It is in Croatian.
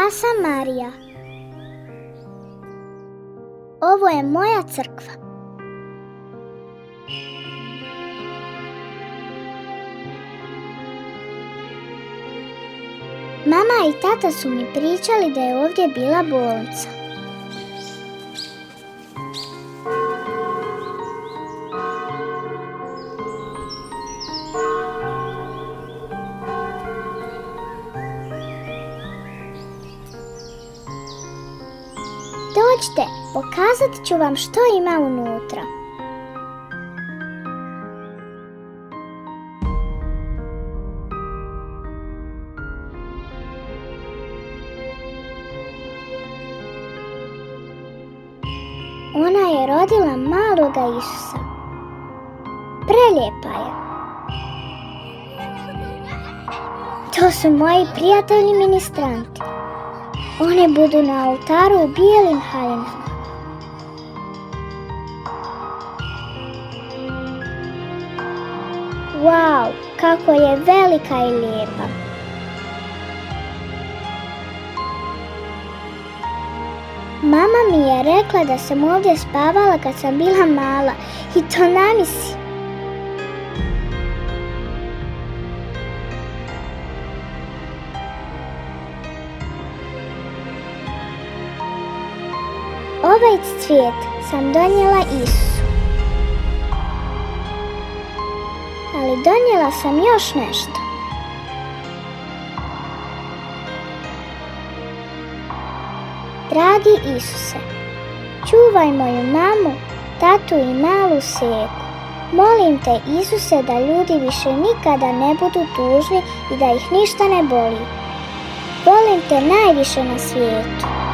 Ja sam Marija. Ovo je moja crkva. Mama i tata su mi pričali da je ovdje bila bolnica. Dođite, pokazat ću vam što ima unutra. Ona je rodila maloga Isusa. Prelijepa je. To su moji prijatelji ministranti. Oni budu na oltaru u bijelim haljinama. Wow, kako je velika i lijepa. Mama mi je rekla da sam ovdje spavala kad sam bila mala i to namisi. Ovaj cvijet sam donijela Isusu. Ali donijela sam još nešto. Dragi Isuse, čuvaj moju mamu, tatu i malu Seku. Molim te, Isuse, da ljudi više nikada ne budu tužni i da ih ništa ne boli. Volim te najviše na svijetu.